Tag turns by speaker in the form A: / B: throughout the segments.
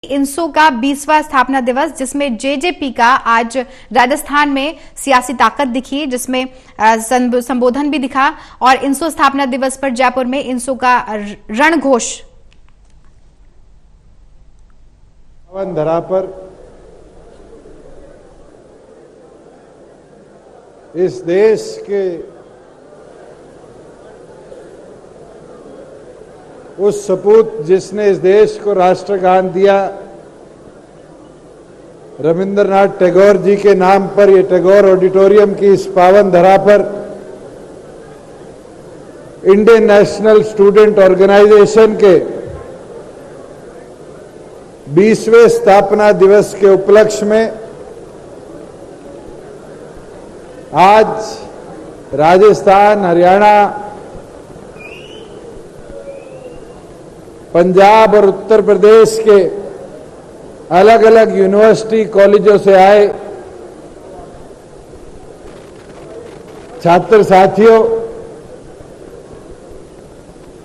A: इंसो का 20वां स्थापना दिवस, जिसमें जेजेपी का आज राजस्थान में सियासी ताकत दिखी, जिसमें संबोधन भी दिखा। और इंसो स्थापना दिवस पर जयपुर में इंसो का रणघोष
B: धरा पर इस देश के उस सपूत जिसने इस देश को राष्ट्रगान दिया, रविंद्रनाथ टैगोर जी के नाम पर ये टैगोर ऑडिटोरियम की इस पावन धरा पर इंडियन नेशनल स्टूडेंट ऑर्गेनाइजेशन के 20वें स्थापना दिवस के उपलक्ष्य में आज राजस्थान, हरियाणा, पंजाब और उत्तर प्रदेश के अलग अलग यूनिवर्सिटी कॉलेजों से आए छात्र साथियों,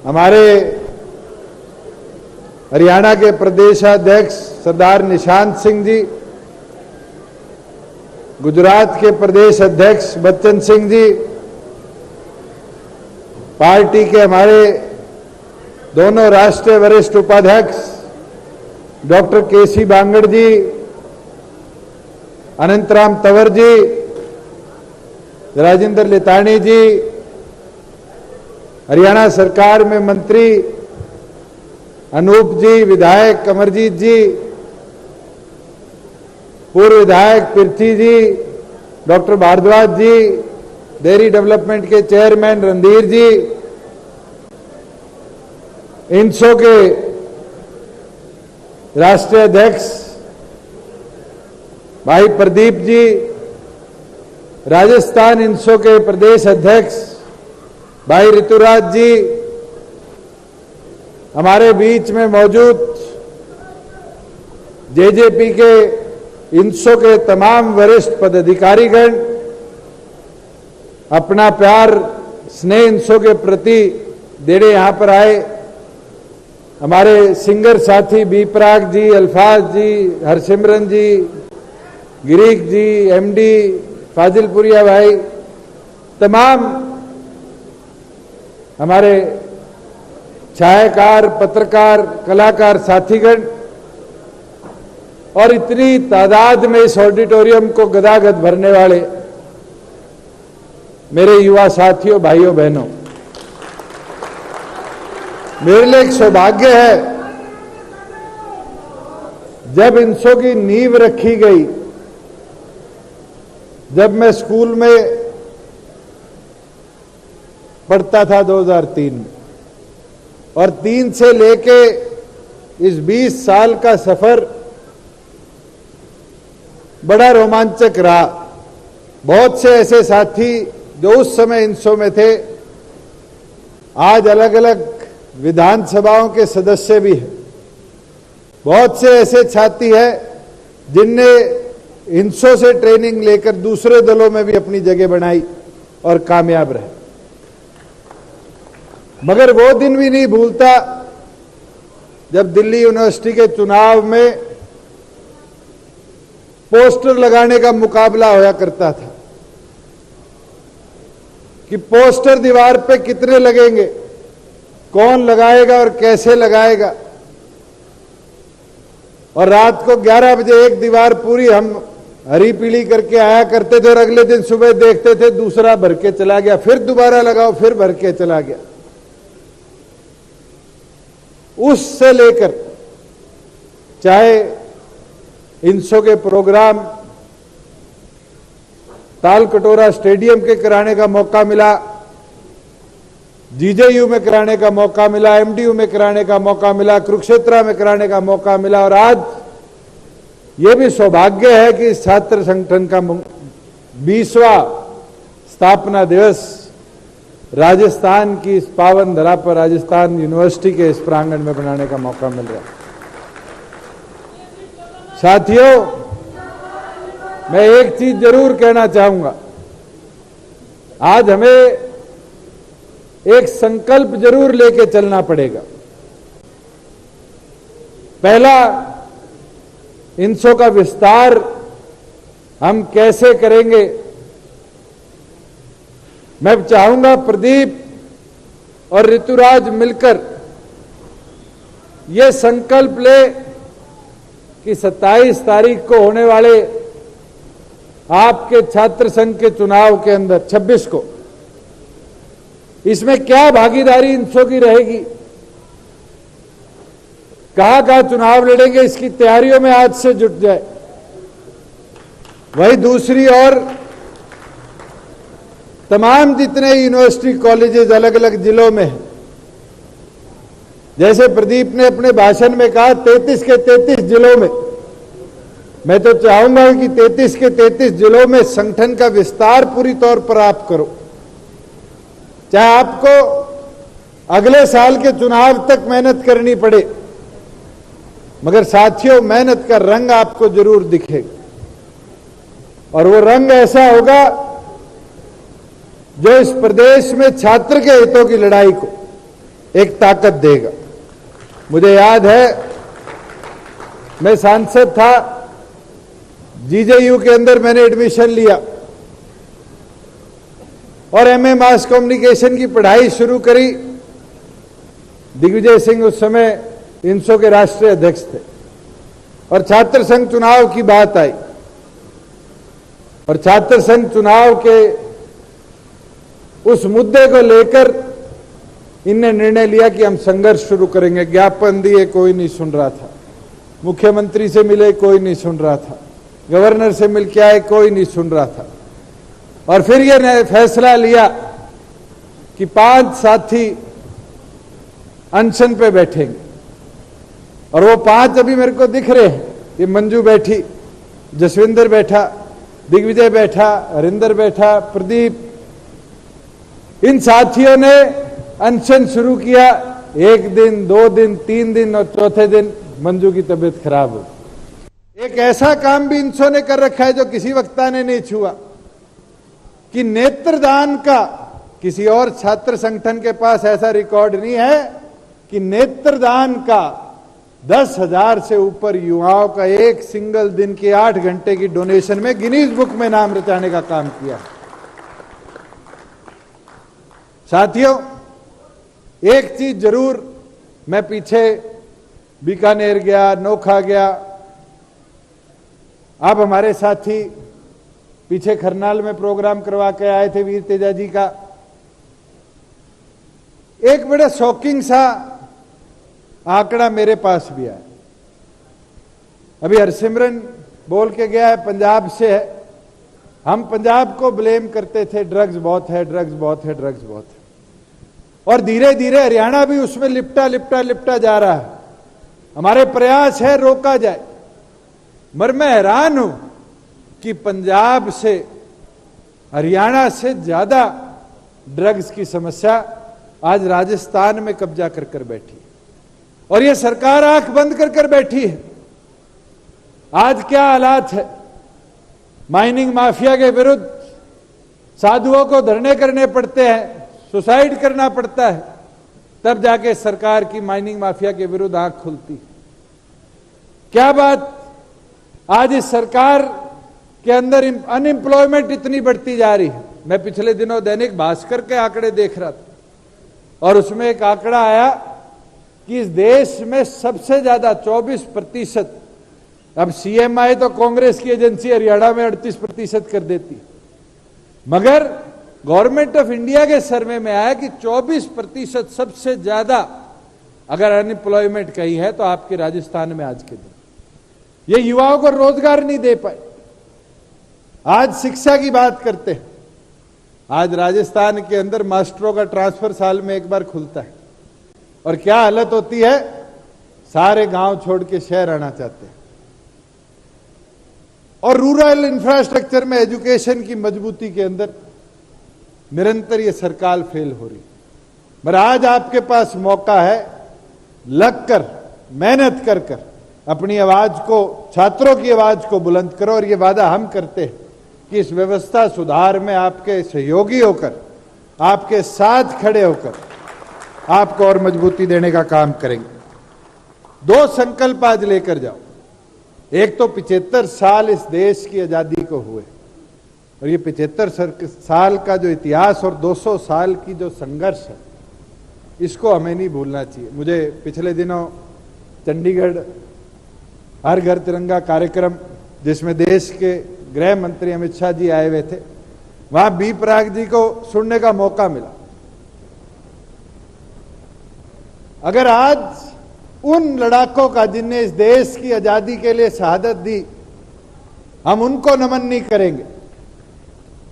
B: हमारे हरियाणा के प्रदेशाध्यक्ष सरदार निशांत सिंह जी, गुजरात के प्रदेश अध्यक्ष बच्चन सिंह जी, पार्टी के हमारे दोनों राष्ट्रीय वरिष्ठ उपाध्यक्ष डॉक्टर केसी बांगड़ जी, अनंतराम तंवर जी, राजेंद्र लेतानी जी, हरियाणा सरकार में मंत्री अनूप जी, विधायक अमरजीत जी, पूर्व विधायक पृथ्वी जी, डॉक्टर भारद्वाज जी, डेयरी डेवलपमेंट के चेयरमैन रणधीर जी, इंसो के राष्ट्रीय अध्यक्ष भाई प्रदीप जी, राजस्थान इंसो के प्रदेश अध्यक्ष भाई ऋतुराज जी, हमारे बीच में मौजूद जेजेपी के इंसो के तमाम वरिष्ठ पदाधिकारीगण, अपना प्यार स्नेह इंसो के प्रति देने यहां पर आए, हमारे सिंगर साथी बी पराग जी, अल्फाज जी, हरसिमरन जी, गिरीक जी, एमडी फाजिलपुरिया भाई, तमाम हमारे छायाकार, पत्रकार, कलाकार साथीगण और इतनी तादाद में इस ऑडिटोरियम को गदागद भरने वाले मेरे युवा साथियों, भाइयों बहनों, मेरे लिए एक सौभाग्य है, जब इंसो की नींव रखी गई, जब मैं स्कूल में पढ़ता था 2003 में, और 3 से लेके इस 20 साल का सफर बड़ा रोमांचक रहा। बहुत से ऐसे साथी जो उस समय इंसो में थे, आज अलग अलग विधानसभाओं के सदस्य भी हैं। बहुत से ऐसे छात्री हैं जिनने इंसो से ट्रेनिंग लेकर दूसरे दलों में भी अपनी जगह बनाई और कामयाब रहे। मगर वो दिन भी नहीं भूलता जब दिल्ली यूनिवर्सिटी के चुनाव में पोस्टर लगाने का मुकाबला होया करता था कि पोस्टर दीवार पे कितने लगेंगे, कौन लगाएगा और कैसे लगाएगा। और रात को 11 बजे एक दीवार पूरी हम हरी पीली करके आया करते थे और अगले दिन सुबह देखते थे दूसरा भर के चला गया, फिर दोबारा लगाओ, फिर भर के चला गया। उससे लेकर चाहे इंसो के प्रोग्राम ताल कटोरा स्टेडियम के कराने का मौका मिला, जीजेयू में कराने का मौका मिला, एमडीयू में कराने का मौका मिला, कुरुक्षेत्र में कराने का मौका मिला, और आज ये भी सौभाग्य है कि इस छात्र संगठन का 20वां स्थापना दिवस राजस्थान की इस पावन धरा पर, राजस्थान यूनिवर्सिटी के इस प्रांगण में बनाने का मौका मिल रहा है। साथियों, मैं एक चीज जरूर कहना चाहूंगा, आज हमें एक संकल्प जरूर लेके चलना पड़ेगा। पहला, INSO का विस्तार हम कैसे करेंगे। मैं चाहूंगा प्रदीप और ऋतुराज मिलकर ये संकल्प ले कि 27 तारीख को होने वाले आपके छात्र संघ के चुनाव के अंदर 26 को इसमें क्या भागीदारी INSO की रहेगी, कहां कहां चुनाव लड़ेंगे, इसकी तैयारियों में आज से जुट जाए। वही दूसरी ओर तमाम जितने यूनिवर्सिटी कॉलेजेस अलग अलग जिलों में हैं, जैसे प्रदीप ने अपने भाषण में कहा 33 के 33 जिलों में, मैं तो चाहूंगा कि 33 के 33 जिलों में संगठन का विस्तार पूरी तौर पर आप करो, चाहे आपको अगले साल के चुनाव तक मेहनत करनी पड़े, मगर साथियों मेहनत का रंग आपको जरूर दिखेगा और वो रंग ऐसा होगा जो इस प्रदेश में छात्र के हितों की लड़ाई को एक ताकत देगा। मुझे याद है मैं सांसद था, GJU के अंदर मैंने एडमिशन लिया और MA मास कम्युनिकेशन की पढ़ाई शुरू करी। दिग्विजय सिंह उस समय INSO के राष्ट्रीय अध्यक्ष थे और छात्र संघ चुनाव की बात आई और छात्र संघ चुनाव के उस मुद्दे को लेकर इनने निर्णय लिया कि हम संघर्ष शुरू करेंगे। ज्ञापन दिए, कोई नहीं सुन रहा था, मुख्यमंत्री से मिले, कोई नहीं सुन रहा था, गवर्नर से मिल के आए, कोई नहीं सुन रहा था और फिर यह फैसला लिया कि 5 साथी अनशन पे बैठेंगे और वो 5 अभी मेरे को दिख रहे हैं। ये मंजू बैठी, जसविंदर बैठा, दिग्विजय बैठा, हरिंदर बैठा, प्रदीप, इन साथियों ने अनशन शुरू किया। 1 दिन, 2 दिन, 3 दिन और चौथे दिन मंजू की तबीयत खराब हो। एक ऐसा काम भी INSO ने कर रखा है जो किसी वक्ता ने नहीं छुआ कि नेत्रदान का किसी और छात्र संगठन के पास ऐसा रिकॉर्ड नहीं है कि नेत्रदान का 10,000 से ऊपर युवाओं का एक सिंगल दिन के 8 घंटे की डोनेशन में गिनीज बुक में नाम रचाने का काम किया। साथियों, एक चीज जरूर, मैं पीछे बीकानेर गया, नोखा गया, अब हमारे साथी पीछे खरनाल में प्रोग्राम करवा के आए थे वीर तेजा जी का। एक बड़ा शॉकिंग सा आंकड़ा मेरे पास भी आया। अभी हरसिमरन बोल के गया है, पंजाब से है। हम पंजाब को ब्लेम करते थे, ड्रग्स बहुत है, ड्रग्स बहुत है, ड्रग्स बहुत है, और धीरे धीरे हरियाणा भी उसमें लिपटा जा रहा है। हमारे प्रयास है रोका जाए, मगर मैं हैरान हूं कि पंजाब से, हरियाणा से ज्यादा ड्रग्स की समस्या आज राजस्थान में कब्जा कर बैठी और यह सरकार आंख बंद कर बैठी है। आज क्या हालात है, माइनिंग माफिया के विरुद्ध साधुओं को धरने करने पड़ते हैं, सुसाइड करना पड़ता है, तब जाके सरकार की माइनिंग माफिया के विरुद्ध आंख खुलती। क्या बात, आज इस सरकार के अंदर अनएम्प्लॉयमेंट इतनी बढ़ती जा रही है। मैं पिछले दिनों दैनिक भास्कर के आंकड़े देख रहा था और उसमें एक आंकड़ा आया कि इस देश में सबसे ज्यादा 24%, अब CM आए तो कांग्रेस की एजेंसी हरियाणा में 38% कर देती, मगर गवर्नमेंट ऑफ इंडिया के सर्वे में आया कि 24% सबसे ज्यादा अगर अनएम्प्लॉयमेंट कहीं है तो आपके राजस्थान में आज के दिन। ये युवाओं को रोजगार नहीं दे पाए। आज शिक्षा की बात करते हैं, आज राजस्थान के अंदर मास्टरों का ट्रांसफर साल में एक बार खुलता है और क्या हालत होती है, सारे गांव छोड़ के शहर आना चाहते हैं और रूरल इंफ्रास्ट्रक्चर में एजुकेशन की मजबूती के अंदर निरंतर ये सरकार फेल हो रही। पर आज आपके पास मौका है, लगकर मेहनत कर अपनी आवाज को, छात्रों की आवाज को बुलंद करो और ये वादा हम करते हैं कि इस व्यवस्था सुधार में आपके सहयोगी होकर, आपके साथ खड़े होकर आपको और मजबूती देने का काम करेंगे। 2 संकल्प आज लेकर जाओ। एक तो 75 साल इस देश की आजादी को हुए, और ये 75 साल का जो इतिहास और 200 साल की जो संघर्ष है, इसको हमें नहीं भूलना चाहिए। मुझे पिछले दिनों चंडीगढ़ हर घर तिरंगा कार्यक्रम, जिसमें देश के गृह मंत्री अमित शाह जी आए हुए थे, वहां बी पराग जी को सुनने का मौका मिला। अगर आज उन लड़ाकों का जिनने इस देश की आजादी के लिए शहादत दी, हम उनको नमन नहीं करेंगे,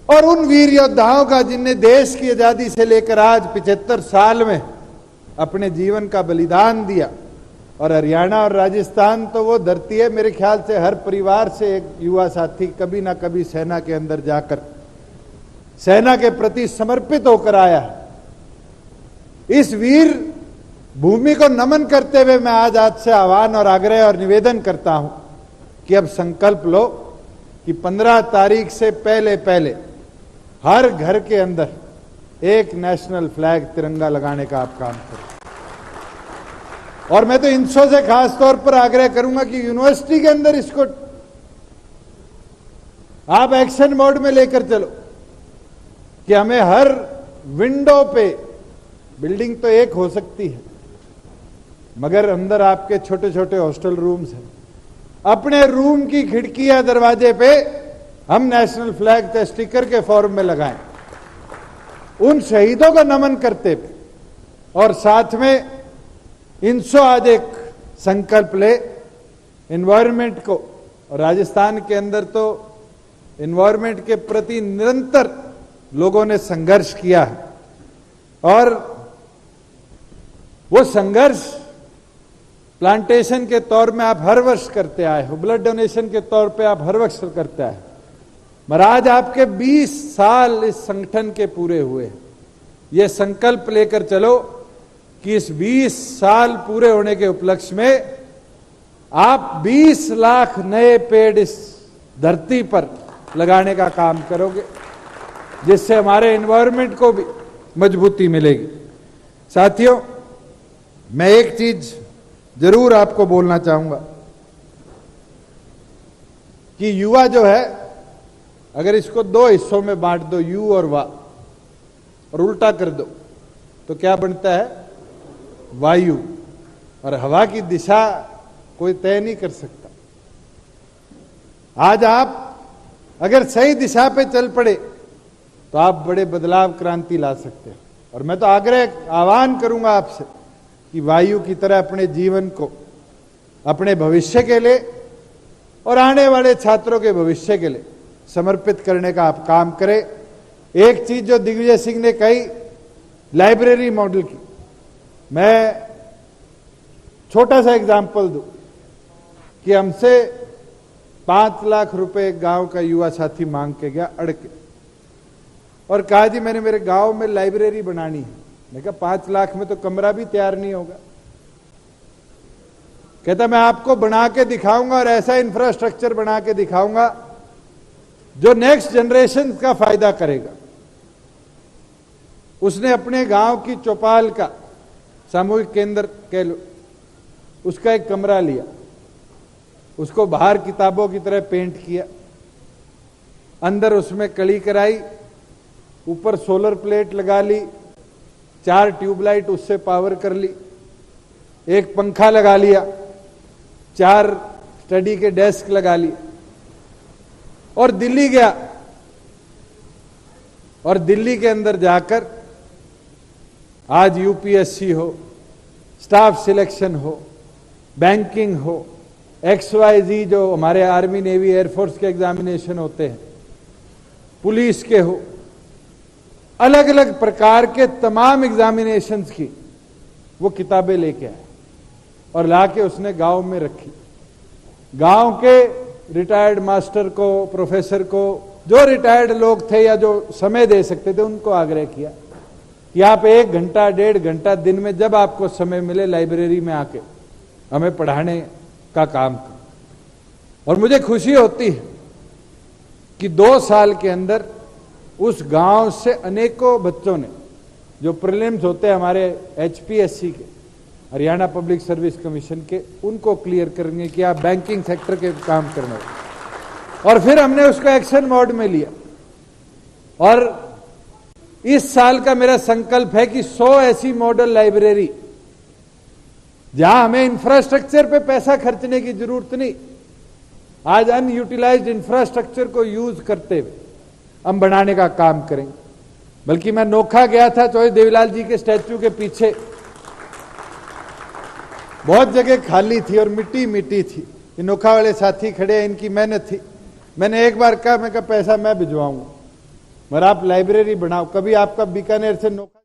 B: और उन वीर योद्धाओं का जिनने देश की आजादी से लेकर आज 75 साल में अपने जीवन का बलिदान दिया, और हरियाणा और राजस्थान तो वो धरती है, मेरे ख्याल से हर परिवार से एक युवा साथी कभी ना कभी सेना के अंदर जाकर सेना के प्रति समर्पित होकर आया है। इस वीर भूमि को नमन करते हुए मैं आज से आह्वान और आग्रह और निवेदन करता हूं कि अब संकल्प लो कि 15 तारीख से पहले पहले हर घर के अंदर एक नेशनल फ्लैग तिरंगा लगाने का आप काम करें। और मैं तो इंसो से खास तौर पर आग्रह करूंगा कि यूनिवर्सिटी के अंदर इसको आप एक्शन मोड में लेकर चलो कि हमें हर विंडो पे, बिल्डिंग तो एक हो सकती है मगर अंदर आपके छोटे छोटे हॉस्टल रूम्स हैं, अपने रूम की खिड़कियां दरवाजे पे हम नेशनल फ्लैग के स्टिकर के फॉर्म में लगाएं, उन शहीदों का नमन करते हुए। और साथ में इंसो आज एक संकल्प ले एनवायरनमेंट को, और राजस्थान के अंदर तो एनवायरनमेंट के प्रति निरंतर लोगों ने संघर्ष किया है, और वो संघर्ष प्लांटेशन के तौर में आप हर वर्ष करते आए हो, ब्लड डोनेशन के तौर पे आप हर वर्ष करते आए, मगर आज आपके 20 साल इस संगठन के पूरे हुए। ये संकल्प लेकर चलो कि इस 20 साल पूरे होने के उपलक्ष्य में आप 20 लाख नए पेड़ इस धरती पर लगाने का काम करोगे, जिससे हमारे एनवायरनमेंट को भी मजबूती मिलेगी। साथियों, मैं एक चीज जरूर आपको बोलना चाहूंगा कि युवा जो है, अगर इसको 2 हिस्सों में बांट दो, यू और वा, और उल्टा कर दो, तो क्या बनता है? वायु। और हवा की दिशा कोई तय नहीं कर सकता। आज आप अगर सही दिशा पे चल पड़े तो आप बड़े बदलाव, क्रांति ला सकते हो। और मैं तो आह्वान करूंगा आपसे कि वायु की तरह अपने जीवन को, अपने भविष्य के लिए और आने वाले छात्रों के भविष्य के लिए समर्पित करने का आप काम करें। एक चीज जो दिग्विजय सिंह ने कही, लाइब्रेरी मॉडल की, मैं छोटा सा एग्जाम्पल दूं कि हमसे 5 लाख रुपए गांव का युवा साथी मांग के गया अड़ के, और कहा जी मैंने मेरे गांव में लाइब्रेरी बनानी है। मैं कहा 5 लाख में तो कमरा भी तैयार नहीं होगा। कहता मैं आपको बना के दिखाऊंगा, और ऐसा इंफ्रास्ट्रक्चर बना के दिखाऊंगा जो नेक्स्ट जनरेशन का फायदा करेगा। उसने अपने गांव की चौपाल का सामूहिक केंद्र कह लो, उसका एक कमरा लिया, उसको बाहर किताबों की तरह पेंट किया, अंदर उसमें कड़ी कराई, ऊपर सोलर प्लेट लगा ली, 4 ट्यूबलाइट उससे पावर कर ली, एक पंखा लगा लिया, 4 स्टडी के डेस्क लगा लिए, और दिल्ली गया। और दिल्ली के अंदर जाकर आज यूपीएससी हो, स्टाफ सिलेक्शन हो, बैंकिंग हो, XYZ जो हमारे आर्मी, नेवी, एयरफोर्स के एग्जामिनेशन होते हैं, पुलिस के हो, अलग अलग प्रकार के तमाम एग्जामिनेशंस की वो किताबें लेके आए और लाके उसने गांव में रखी। गांव के रिटायर्ड मास्टर को, प्रोफेसर को, जो रिटायर्ड लोग थे या जो समय दे सकते थे, उनको आग्रह किया कि आप 1 घंटा 1.5 घंटा दिन में जब आपको समय मिले लाइब्रेरी में आके हमें पढ़ाने का काम करो। और मुझे खुशी होती है कि 2 साल के अंदर उस गांव से अनेकों बच्चों ने, जो प्रीलिम्स होते हैं हमारे HPSC के, हरियाणा पब्लिक सर्विस कमीशन के, उनको क्लियर करेंगे कि आप बैंकिंग सेक्टर के काम करना है। और फिर हमने उसको एक्शन मोड में लिया और इस साल का मेरा संकल्प है कि 100 ऐसी मॉडल लाइब्रेरी जहां हमें इंफ्रास्ट्रक्चर पे पैसा खर्चने की जरूरत नहीं, आज अनयूटिलाइज्ड इंफ्रास्ट्रक्चर को यूज करते हुए हम बनाने का काम करेंगे। बल्कि मैं नोखा गया था, चौधरी देवीलाल जी के स्टैच्यू के पीछे बहुत जगह खाली थी और मिट्टी मिट्टी थी। ये नोखा वाले साथी खड़े हैं, इनकी मेहनत थी। मैंने एक बार कहा, मैं पैसा मैं भिजवाऊंगा, मगर आप लाइब्रेरी बनाओ। कभी आपका बीकानेर से नोखा